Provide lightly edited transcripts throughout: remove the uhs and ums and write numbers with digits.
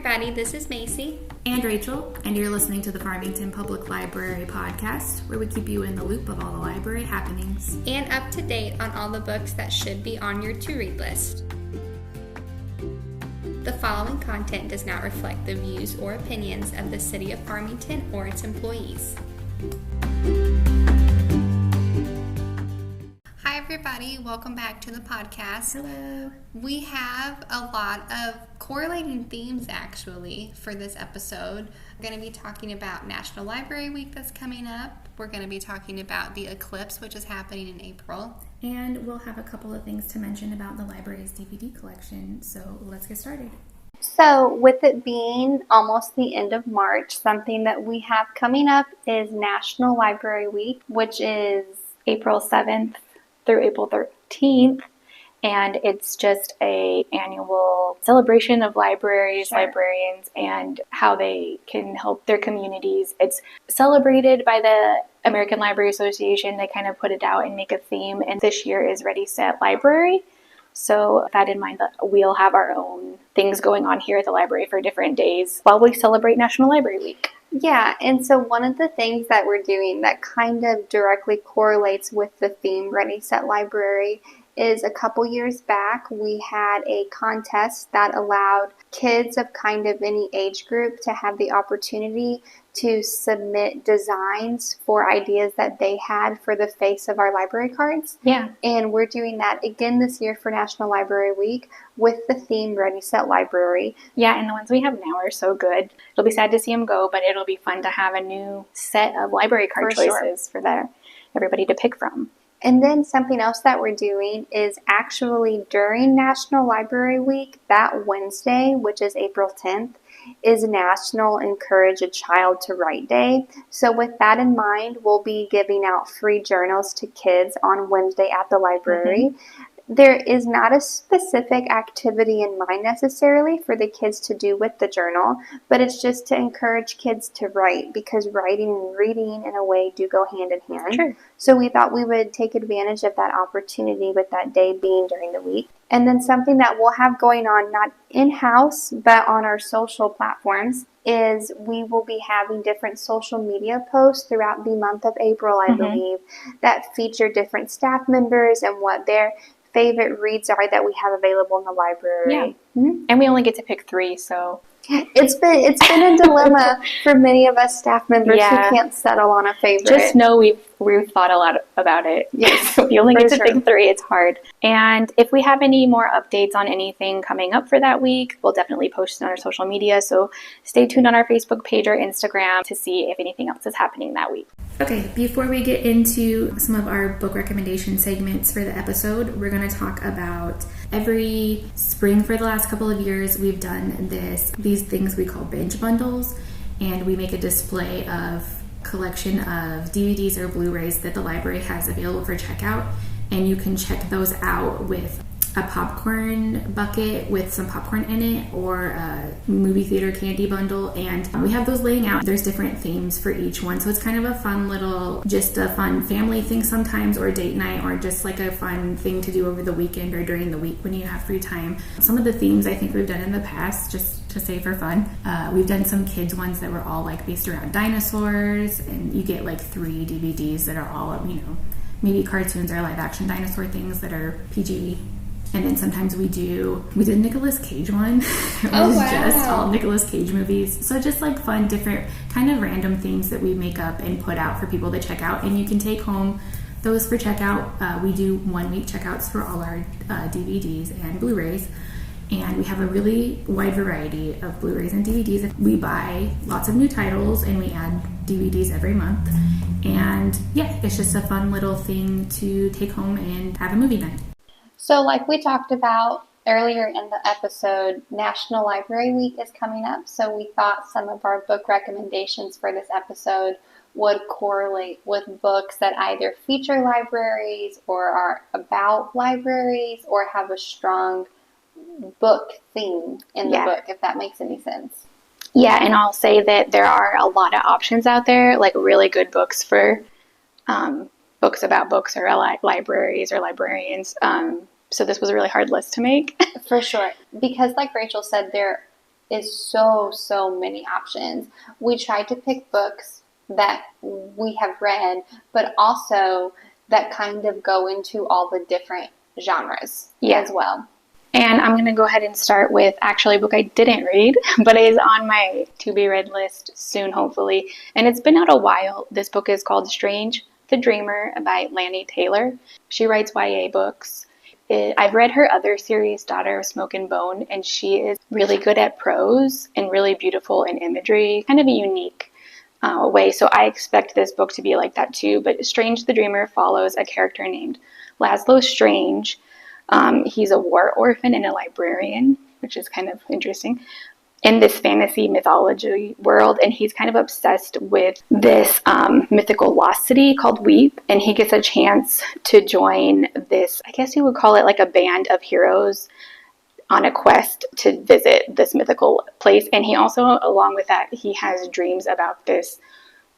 everybody, this is Macy. And Rachel, and you're listening to the Farmington Public Library podcast, where we keep you in the loop of all the library happenings. And up to date on all the books that should be on your to-read list. The following content does not reflect the views or opinions of the City of Farmington or its employees. Hi everybody, welcome back to the podcast. Hello. We have a lot of correlating themes actually for this episode. We're going to be talking about National Library Week that's coming up. We're going to be talking about the eclipse, which is happening in April. And we'll have a couple of things to mention about the library's DVD collection, so let's get started. So with it being almost the end of March, something that we have coming up is National Library Week, which is April 7th through April 13th. And it's just an annual celebration of libraries, librarians, and how they can help their communities. It's celebrated by the American Library Association. They kind of put it out and make a theme. And this year is Ready, Set, Library. So with that in mind, we'll have our own things going on here at the library for different days while we celebrate National Library Week. Yeah, and so one of the things that we're doing that kind of directly correlates with the theme Ready, Set, Library is a couple years back we had a contest that allowed kids of kind of any age group to have the opportunity to submit designs for ideas that they had for the face of our library cards. Yeah. And we're doing that again this year for National Library Week with the theme Ready, Set, Library. Yeah, and the ones we have now are so good. It'll be sad to see them go, but it'll be fun to have a new set of library card choices for everybody to pick from. And then something else that we're doing is actually during National Library Week, that Wednesday, which is April 10th, is National Encourage a Child to Write Day. So with that in mind, we'll be giving out free journals to kids on Wednesday at the library. Mm-hmm. There is not a specific activity in mind necessarily for the kids to do with the journal, but it's just to encourage kids to write because writing and reading in a way do go hand in hand. Sure. So we thought we would take advantage of that opportunity with that day being during the week. And then something that we'll have going on, not in-house, but on our social platforms, is we will be having different social media posts throughout the month of April, I believe, that feature different staff members and what their favorite reads are that we have available in the library. Yeah. Mm-hmm. And we only get to pick 3, so it's been a dilemma for many of us staff members who can't settle on a favorite. Just know we've thought a lot about it. Yes, we only get to pick 3. It's hard. And if we have any more updates on anything coming up for that week, we'll definitely post it on our social media. So stay tuned on our Facebook page or Instagram to see if anything else is happening that week. Okay, before we get into some of our book recommendation segments for the episode, we're going to talk about every spring for the last couple of years, we've done these things we call Binge Bundles, and we make a display of collection of DVDs or Blu-rays that the library has available for checkout, and you can check those out with a popcorn bucket with some popcorn in it or a movie theater candy bundle, and we have those laying out. There's different themes for each one, so it's kind of a fun family thing sometimes, or date night, or just like a fun thing to do over the weekend or during the week when you have free time. Some of the themes I think we've done in the past, just to say for fun, we've done some kids ones that were all like based around dinosaurs, and you get like 3 DVDs that are all, maybe cartoons or live action dinosaur things that are PG. And then sometimes we did Nicolas Cage one. It was just all Nicolas Cage movies. So just like fun, different kind of random things that we make up and put out for people to check out. And you can take home those for checkout. We do 1-week checkouts for all our DVDs and Blu-rays. And we have a really wide variety of Blu-rays and DVDs. We buy lots of new titles and we add DVDs every month. And yeah, it's just a fun little thing to take home and have a movie night. So like we talked about earlier in the episode, National Library Week is coming up. So we thought some of our book recommendations for this episode would correlate with books that either feature libraries or are about libraries or have a strong book theme in the book, if that makes any sense. Yeah, and I'll say that there are a lot of options out there, like really good books for books about books or libraries or librarians. So this was a really hard list to make. For sure. Because like Rachel said, there is so many options. We tried to pick books that we have read, but also that kind of go into all the different genres as well. And I'm going to go ahead and start with actually a book I didn't read, but is on my to-be-read list soon, hopefully. And it's been out a while. This book is called Strange the Dreamer by Lanny Taylor. She writes YA books. I've read her other series, Daughter of Smoke and Bone, and she is really good at prose and really beautiful in imagery, kind of a unique way. So I expect this book to be like that too. But Strange the Dreamer follows a character named Laszlo Strange. He's a war orphan and a librarian, which is kind of interesting, in this fantasy mythology world. And he's kind of obsessed with this mythical lost city called Weep. And he gets a chance to join this, I guess you would call it like a band of heroes on a quest to visit this mythical place. And he also, along with that, he has dreams about this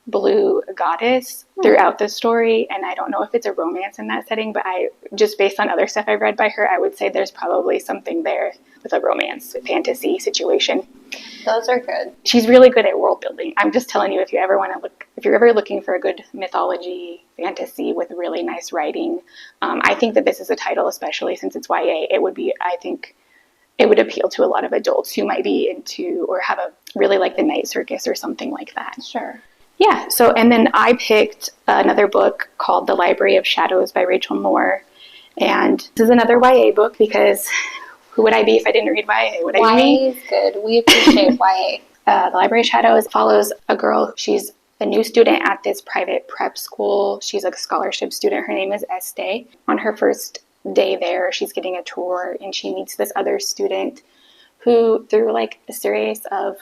blue goddess throughout the story. And I don't know if it's a romance in that setting, but I just based on other stuff I've read by her, I would say there's probably something there with a romance fantasy situation. Those are good. She's really good at world building. I'm just telling you, if you ever want to look, if you're ever looking for a good mythology fantasy with really nice writing, I think that this is a title, especially since it's YA, it would be, I think it would appeal to a lot of adults who might be into or have a really like the Night Circus or something like that. Sure. Yeah, so, and then I picked another book called The Library of Shadows by Rachel Moore. And this is another YA book because who would I be if I didn't read YA? Would I be me? YA is good. We appreciate YA. The Library of Shadows follows a girl. She's a new student at this private prep school. She's a scholarship student. Her name is Estee. On her first day there, she's getting a tour and she meets this other student who, through like a series of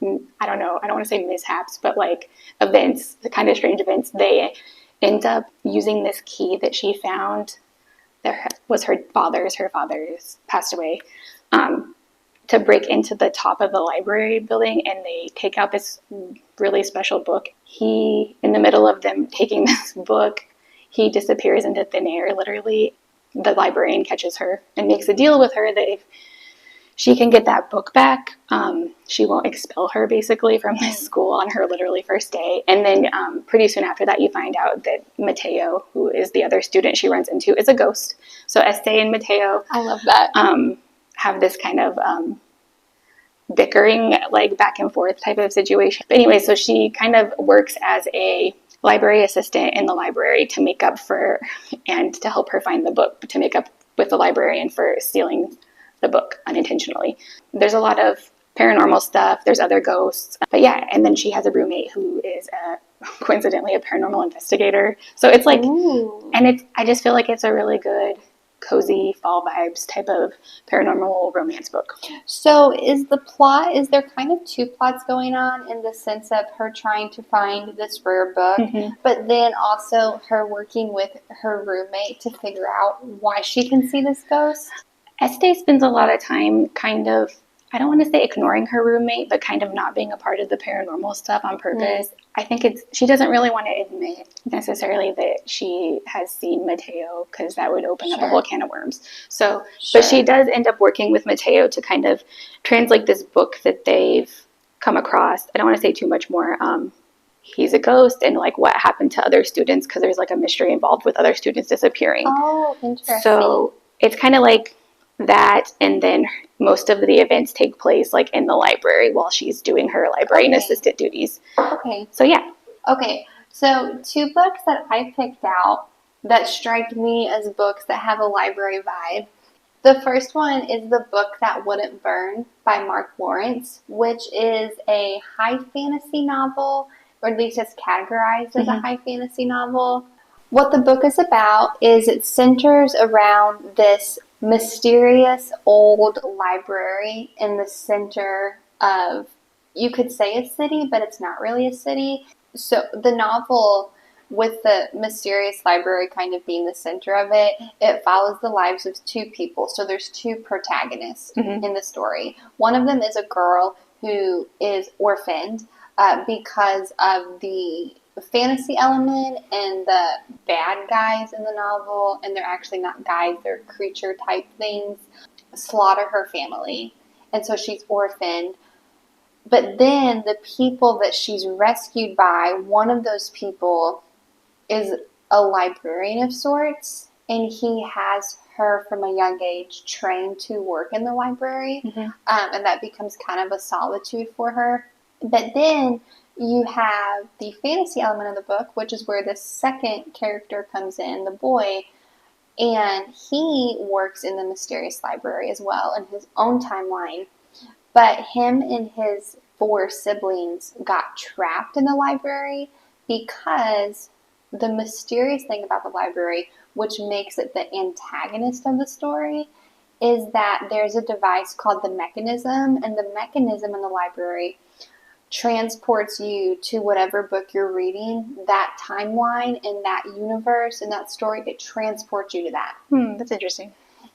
I don't want to say mishaps, but like events, the kind of strange events, they end up using this key that she found that was her father's passed away, to break into the top of the library building, and they take out this really special book. In the middle of them taking this book, he disappears into thin air, literally. The librarian catches her and makes a deal with her that if she can get that book back, she won't expel her basically from this school on her literally first day. And then pretty soon after that, you find out that Mateo, who is the other student she runs into, is a ghost. So Estee and Mateo, I love that, have this kind of bickering, like back and forth type of situation. But anyway, so she kind of works as a library assistant in the library to make up for and to help her find the book, to make up with the librarian for stealing the book unintentionally. There's a lot of paranormal stuff. There's other ghosts. But yeah, and then she has a roommate who is coincidentally a paranormal investigator. So it's like, ooh. And I just feel like it's a really good, cozy fall vibes type of paranormal romance book. So is there kind of two plots going on in the sense of her trying to find this rare book, but then also her working with her roommate to figure out why she can see this ghost? Estee spends a lot of time kind of, I don't want to say ignoring her roommate, but kind of not being a part of the paranormal stuff on purpose. I think she doesn't really want to admit necessarily that she has seen Mateo, because that would open up a whole can of worms. So, but she does end up working with Mateo to kind of translate this book that they've come across. I don't want to say too much more. He's a ghost, and like what happened to other students, because there's like a mystery involved with other students disappearing. Oh, interesting. So it's kind of like that, and then most of the events take place like in the library while she's doing her librarian assistant duties. Okay. So yeah. Okay. So two books that I picked out that strike me as books that have a library vibe. The first one is The Book That Wouldn't Burn by Mark Lawrence, which is a high fantasy novel, or at least it's categorized as a high fantasy novel. What the book is about is it centers around this mysterious old library in the center of, you could say a city, but it's not really a city. So the novel, with the mysterious library kind of being the center of it, it follows the lives of two people. So there's two protagonists in the story. One of them is a girl who is orphaned because of the fantasy element and the bad guys in the novel, and they're actually not guys, they're creature type things, slaughter her family. and so she's orphaned. But then the people that she's rescued by, one of those people is a librarian of sorts, and he has her from a young age trained to work in the library, and that becomes kind of a solitude for her. But then you have the fantasy element of the book, which is where the second character comes in, the boy, and he works in the mysterious library as well in his own timeline. But him and his 4 siblings got trapped in the library because the mysterious thing about the library, which makes it the antagonist of the story, is that there's a device called the mechanism, and the mechanism in the library transports you to whatever book you're reading, that timeline and that universe and that story, it transports you to that. That's interesting.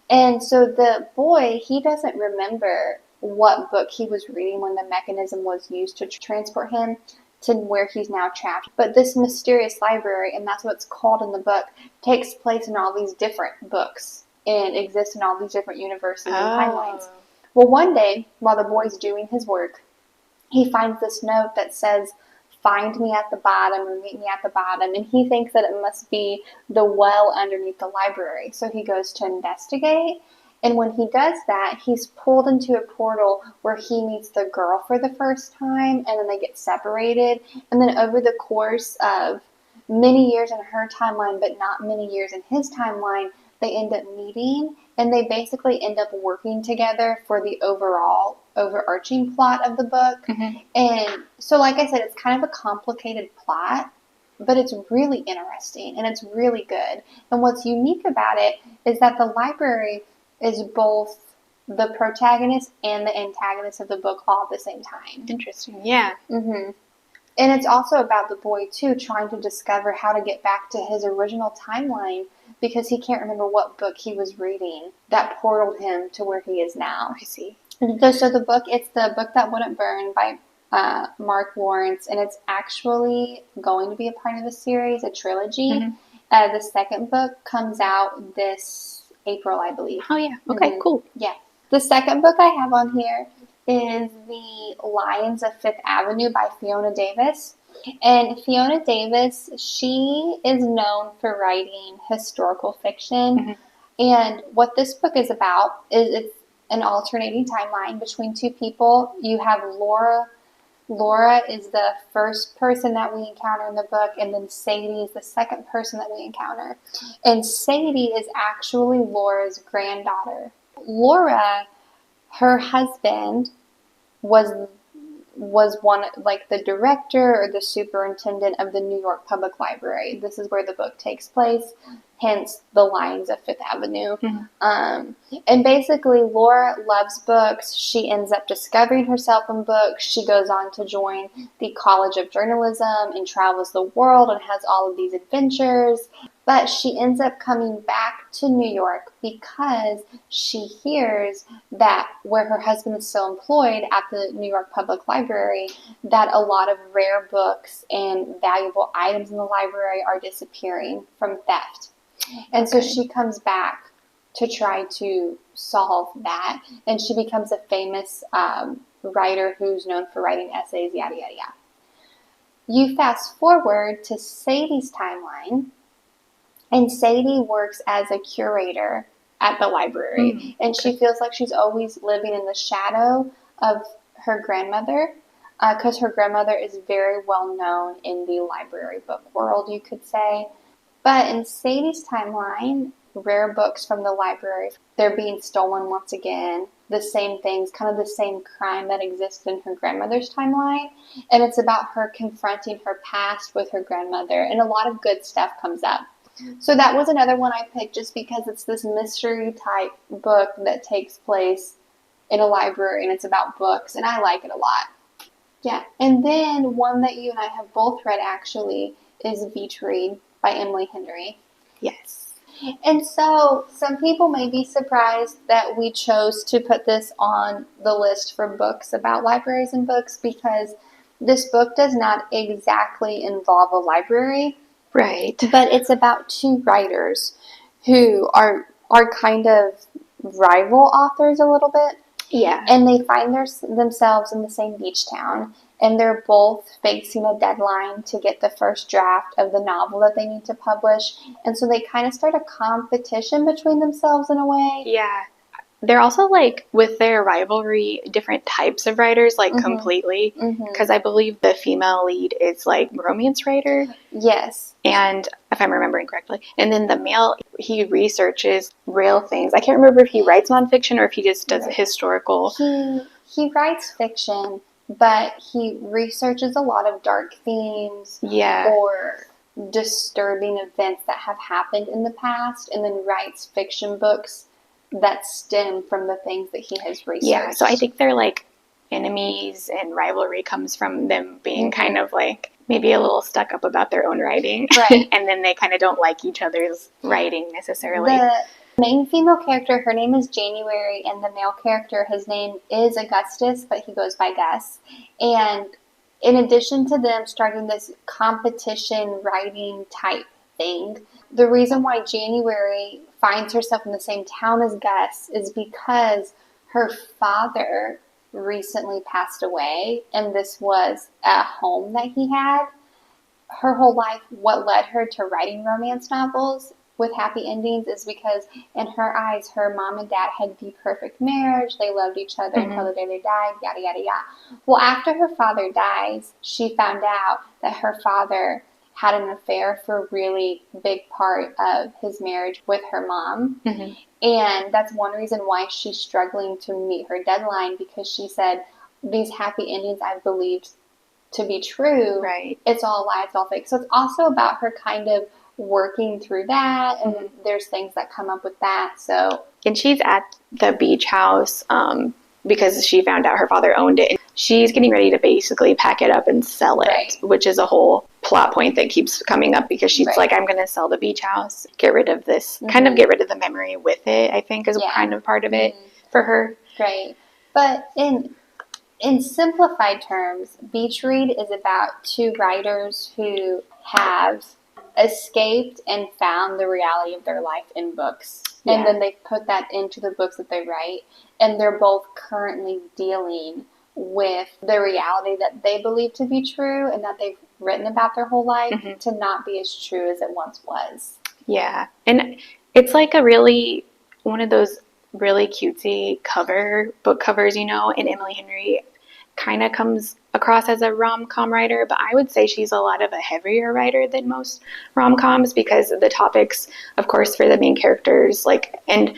And so the boy, he doesn't remember what book he was reading when the mechanism was used to transport him to where he's now trapped. But this mysterious library, and that's what it's called in the book, takes place in all these different books and exists in all these different universes and timelines. Well, one day, while the boy's doing his work, he finds this note that says, "Find me at the bottom," or "Meet me at the bottom," and he thinks that it must be the well underneath the library. So he goes to investigate, and when he does that, he's pulled into a portal where he meets the girl for the first time, and then they get separated, and then over the course of many years in her timeline, but not many years in his timeline, they end up meeting, and they basically end up working together for the overall overarching plot of the book. And so, like I said, it's kind of a complicated plot, but it's really interesting and it's really good. And what's unique about it is that the library is both the protagonist and the antagonist of the book all at the same time. Interesting. Yeah. And it's also about the boy, too, trying to discover how to get back to his original timeline because he can't remember what book he was reading that portaled him to where he is now. I see. So the book, it's The Book That Wouldn't Burn by Mark Lawrence, and it's actually going to be a part of a series, a trilogy. The second book comes out this April, I believe. Oh, yeah. Okay, cool. Yeah. The second book I have on here is The Lions of Fifth Avenue by Fiona Davis. And Fiona Davis, she is known for writing historical fiction. And what this book is about is it's an alternating timeline between 2 people. You have Laura. Laura is the first person that we encounter in the book, and then Sadie is the second person that we encounter. And Sadie is actually Laura's granddaughter. Laura, her husband, was one, like the director or the superintendent of the New York Public Library. This is where the book takes place, hence The Lions of Fifth Avenue. And basically, Laura loves books. She ends up discovering herself in books. She goes on to join the College of Journalism and travels the world and has all of these adventures. But she ends up coming back to New York because she hears that where her husband is still employed at the New York Public Library, that a lot of rare books and valuable items in the library are disappearing from theft. And so she comes back to try to solve that, and she becomes a famous writer who's known for writing essays, yada, yada, yada. You fast forward to Sadie's timeline, and Sadie works as a curator at the library, and she feels like she's always living in the shadow of her grandmother, because her grandmother is very well known in the library book world, you could say. But in Sadie's timeline, rare books from the library, they're being stolen once again. The same things, kind of the same crime that existed in her grandmother's timeline. And it's about her confronting her past with her grandmother, and a lot of good stuff comes up. So that was another one I picked just because it's this mystery type book that takes place in a library, and it's about books, and I like it a lot. Yeah, and then one that you and I have both read actually is Beach Read by Emily Henry. Yes. And so some people may be surprised that we chose to put this on the list for books about libraries and books, because this book does not exactly involve a library. Right. But it's about 2 writers who are kind of rival authors a little bit. Yeah. And they find themselves in the same beach town. And they're both facing a deadline to get the first draft of the novel that they need to publish. And so they kind of start a competition between themselves in a way. Yeah. They're also like with their rivalry, different types of writers, like completely. Because I believe the female lead is like romance writer. Yes. And if I'm remembering correctly. And then the male, he researches real things. I can't remember if he writes nonfiction or if he just does historical. He writes fiction, but he researches a lot of dark themes or disturbing events that have happened in the past, and then writes fiction books that stem from the things that he has researched. Yeah, so I think they're like enemies, and rivalry comes from them being kind of like maybe a little stuck up about their own writing. Right. And then they kind of don't like each other's writing necessarily. The main female character, her name is January, and the male character, his name is Augustus, but he goes by Gus. And in addition to them starting this competition writing type thing, the reason why January finds herself in the same town as Gus is because her father recently passed away, and this was a home that he had. Her whole life, what led her to writing romance novels with happy endings is because in her eyes, her mom and dad had the perfect marriage. They loved each other until the day they died, yada, yada, yada. Well, after her father dies, she found out that her father had an affair for a really big part of his marriage with her mom. And that's one reason why she's struggling to meet her deadline, because she said, these happy endings I've believed to be true. Right. It's all a lie, it's all fake. So it's also about her kind of working through that, and there's things that come up with that. So, and she's at the beach house because she found out her father owned it. She's getting ready to basically pack it up and sell it, which is a whole plot point that keeps coming up, because she's like, I'm going to sell the beach house, get rid of this, kind of get rid of the memory with it, I think is kind of part of it for her. Right. But in simplified terms, Beach Read is about two writers who have escaped and found the reality of their life in books. And then they put that into the books that they write. And they're both currently dealing with the reality that they believe to be true and that they've written about their whole life to not be as true as it once was. Yeah. And it's like one of those really cutesy book covers, and Emily Henry kind of comes across as a rom-com writer, but I would say she's a lot of a heavier writer than most rom-coms, because the topics, of course, for the main characters, and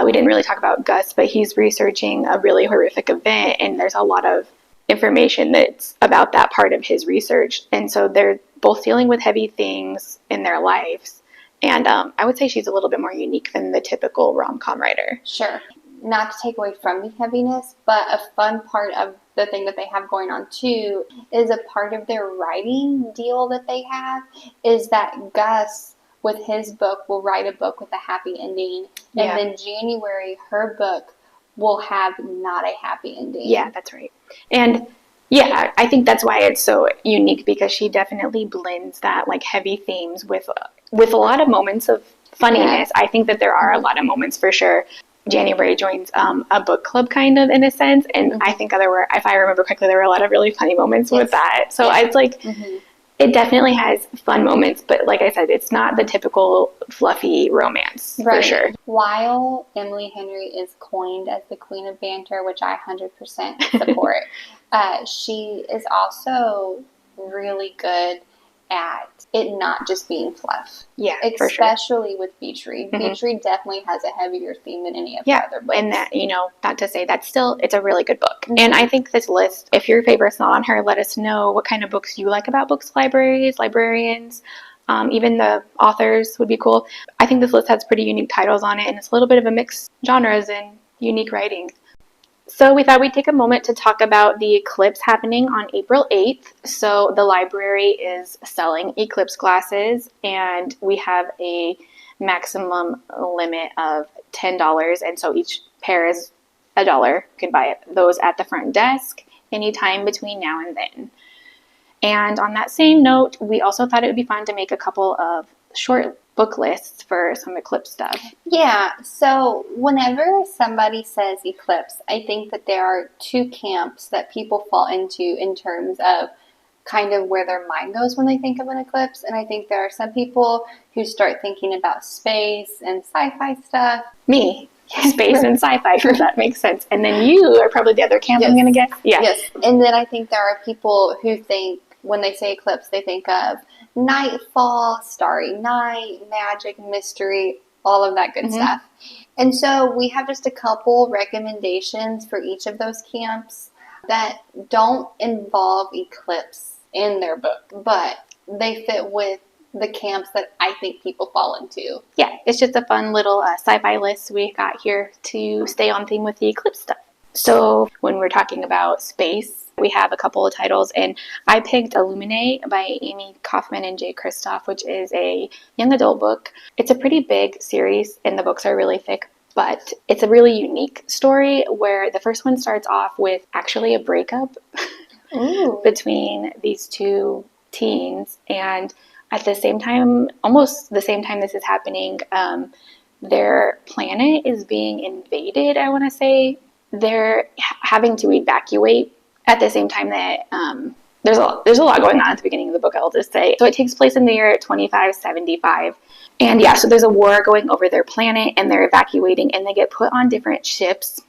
we didn't really talk about Gus, but he's researching a really horrific event, and there's a lot of information that's about that part of his research, and so they're both dealing with heavy things in their lives, and I would say she's a little bit more unique than the typical rom-com writer. Sure. Not to take away from the heaviness, but a fun part of the thing that they have going on too is a part of their writing deal that they have is that Gus, with his book, will write a book with a happy ending, and then January, her book, will have not a happy ending. Yeah, that's right. And yeah, I think that's why it's so unique, because she definitely blends that like heavy themes with a lot of moments of funniness. I think that there are a lot of moments for sure. January joins a book club kind of in a sense, and I think if I remember correctly, there were a lot of really funny moments with that. So it's like it definitely has fun moments, but like I said, it's not the typical fluffy romance for sure. While Emily Henry is coined as the queen of banter, which I 100% support, she is also really good at it not just being fluff. Yeah, especially with Beach Read. Beach Read definitely has a heavier theme than any of the other books. And that, not to say that's it's a really good book. And I think this list, if your favorite's not on her, let us know what kind of books you like about books, librarians, even the authors would be cool. I think this list has pretty unique titles on it, and it's a little bit of a mixed genres and unique writing. So we thought we'd take a moment to talk about the eclipse happening on April 8th. So the library is selling eclipse glasses, and we have a maximum limit of $10, and so each pair is $1. You can buy those at the front desk anytime between now and then. And on that same note, we also thought it would be fun to make a couple of short book lists for some eclipse stuff. Yeah, so whenever somebody says eclipse, I think that there are two camps that people fall into in terms of kind of where their mind goes when they think of an eclipse. And I think there are some people who start thinking about space and sci-fi stuff. Me. Space and sci-fi, if that makes sense. And then you are probably the other camp, Yes. I'm going to guess. Yeah. Yes. And then I think there are people who think, when they say eclipse, they think of nightfall, starry night, magic, mystery, all of that good stuff. And so we have just a couple recommendations for each of those camps that don't involve eclipse in their book, but they fit with the camps that I think people fall into. Yeah, it's just a fun little sci-fi list we got here to stay on theme with the eclipse stuff. So when we're talking about space, we have a couple of titles, and I picked Illuminate by Amy Kaufman and Jay Kristoff, which is a young adult book. It's a pretty big series, and the books are really thick, but it's a really unique story where the first one starts off with actually a breakup between these two teens, and at the same time, almost the same time this is happening, their planet is being invaded, I want to say. They're having to evacuate at the same time that there's a lot going on at the beginning of the book, I'll just say. So it takes place in the year 2575. And yeah, so there's a war going over their planet, and they're evacuating, and they get put on different ships.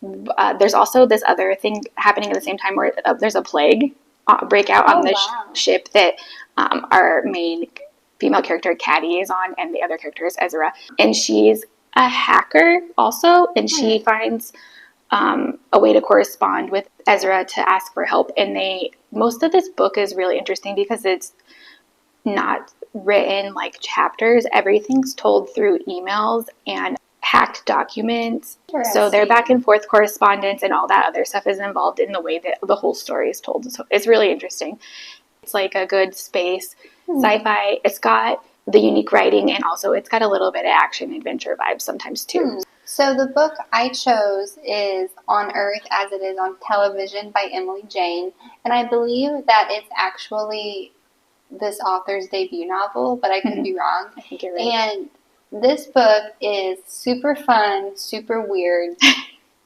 There's also this other thing happening at the same time where there's a plague breakout on the ship that our main female character, Caddy, is on, and the other character is Ezra. And she's a hacker also, and she finds a way to correspond with Ezra to ask for help. And most of this book is really interesting because it's not written like chapters. Everything's told through emails and hacked documents. So their back and forth correspondence and all that other stuff is involved in the way that the whole story is told. So it's really interesting. It's like a good space sci-fi. It's got the unique writing, and also it's got a little bit of action adventure vibes sometimes too. So the book I chose is On Earth as It Is on Television by Emily Jane, and I believe that it's actually this author's debut novel, but I could be wrong. I think you're right. And this book is super fun, super weird,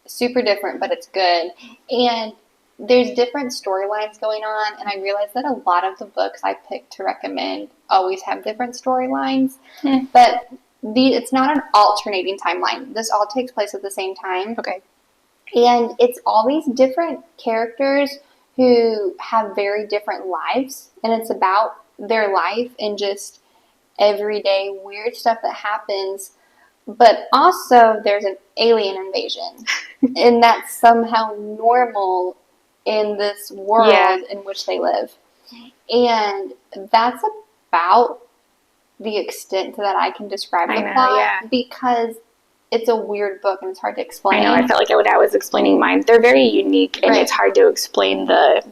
super different, but it's good. And there's different storylines going on, and I realized that a lot of the books I picked to recommend always have different storylines, but it's not an alternating timeline. This all takes place at the same time. Okay. And it's always different characters who have very different lives, and it's about their life and just everyday weird stuff that happens. But also there's an alien invasion, and that's somehow normal in this world in which they live. And that's about the extent that I can describe the plot, because it's a weird book and it's hard to explain. I know, I felt like when I was explaining mine, they're very unique, and it's hard to explain the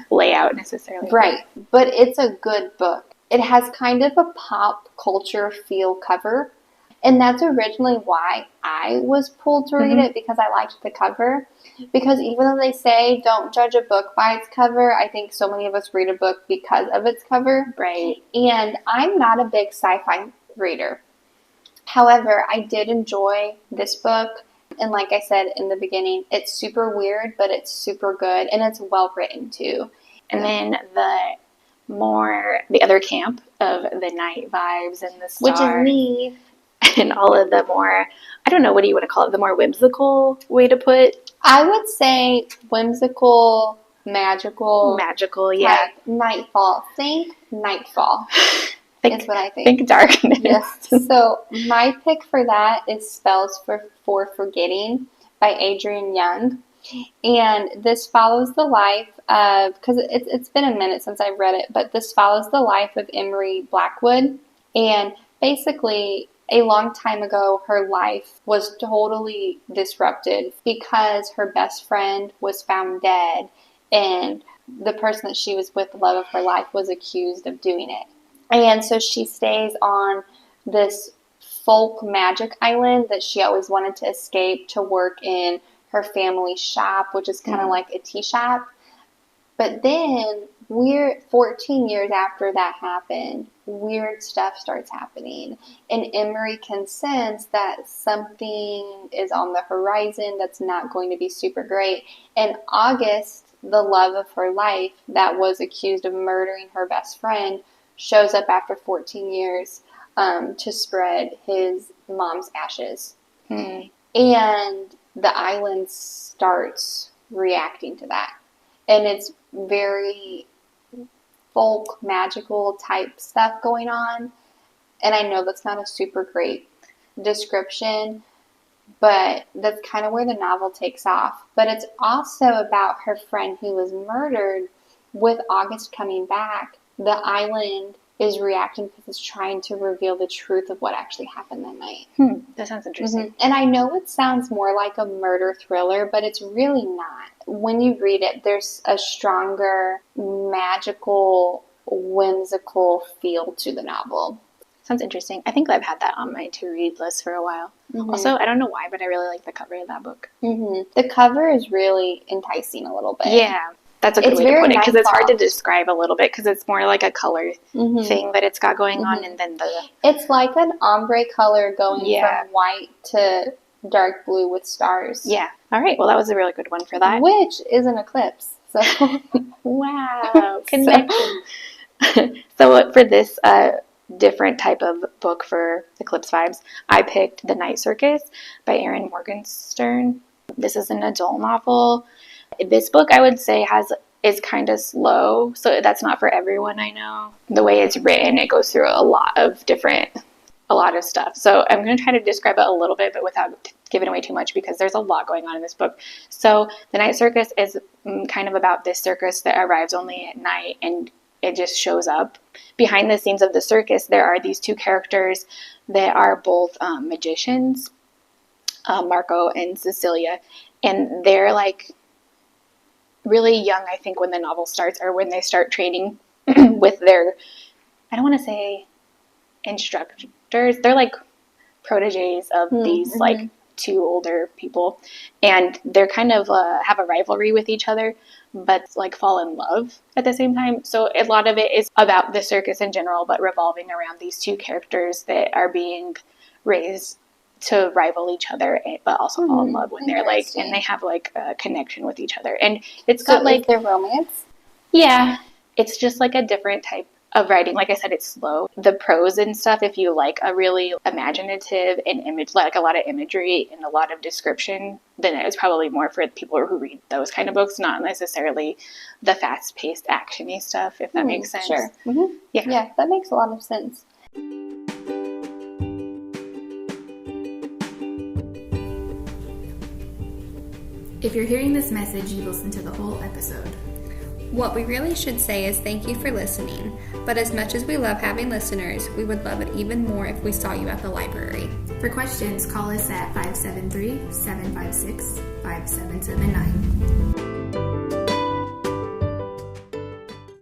layout necessarily. Right, but it's a good book. It has kind of a pop culture feel cover, and that's originally why I was pulled to read it, because I liked the cover. Because even though they say don't judge a book by its cover, I think so many of us read a book because of its cover. Right. And I'm not a big sci-fi reader. However, I did enjoy this book. And like I said in the beginning, it's super weird, but it's super good. And it's well written too. And then the other camp of the night vibes and the stars. Which is me. And all of the more, I don't know, what do you want to call it? The more whimsical way to put? I would say whimsical, magical. Magical, yeah. Like nightfall. Think nightfall. Is what I think. Think darkness. Yes. So my pick for that is Spells for Forgetting by Adrienne Young. And this follows the life of, because it's been a minute since I've read it, but this follows the life of Emery Blackwood. And basically, a long time ago, her life was totally disrupted because her best friend was found dead, and the person that she was with, the love of her life, was accused of doing it. And so she stays on this folk magic island that she always wanted to escape to work in her family's shop, which is kind of like a tea shop. But then we're 14 years after that happened, weird stuff starts happening. And Emery can sense that something is on the horizon that's not going to be super great. And August, the love of her life that was accused of murdering her best friend, shows up after 14 years to spread his mom's ashes. And the island starts reacting to that. And it's very folk, magical type stuff going on. And I know that's not a super great description, but that's kind of where the novel takes off. But it's also about her friend who was murdered. With August coming back, the island is reacting because it's trying to reveal the truth of what actually happened that night. That sounds interesting. And I know it sounds more like a murder thriller, but it's really not. When you read it, there's a stronger, magical, whimsical feel to the novel. Sounds interesting. I think I've had that on my to-read list for a while. Also, I don't know why, but I really like the cover of that book. The cover is really enticing a little bit. Yeah. That's a good way to put it, because it's hard to describe a little bit, because it's more like a color thing that it's got going on, and then it's like an ombre color going from white to dark blue with stars. Yeah. All right. Well, that was a really good one for that. Which is an eclipse. So wow. Connection. So for this different type of book for eclipse vibes, I picked The Night Circus by Erin Morgenstern. This is an adult novel. This book, I would say, is kind of slow, so that's not for everyone, I know. The way it's written, it goes through a lot of stuff. So I'm going to try to describe it a little bit, but without giving away too much, because there's a lot going on in this book. So The Night Circus is kind of about this circus that arrives only at night, and it just shows up. Behind the scenes of the circus, there are these two characters that are both magicians, Marco and Cecilia, and they're like really young, I think, when the novel starts, or when they start training with their, I don't want to say instructors, they're like proteges of these like two older people, and they're kind of have a rivalry with each other, but like fall in love at the same time. So a lot of it is about the circus in general, but revolving around these two characters that are being raised to rival each other, but also fall in love when they're like, and they have like a connection with each other. And it's got like their romance. Yeah, it's just like a different type of writing. Like I said, it's slow. The prose and stuff, if you like a really imaginative and like a lot of imagery and a lot of description, then it's probably more for people who read those kind of books, not necessarily the fast-paced action-y stuff, if that makes sense. Sure. Yeah, that makes a lot of sense. If you're hearing this message, you listened to the whole episode. What we really should say is thank you for listening, but as much as we love having listeners, we would love it even more if we saw you at the library. For questions, call us at 573-756-5779.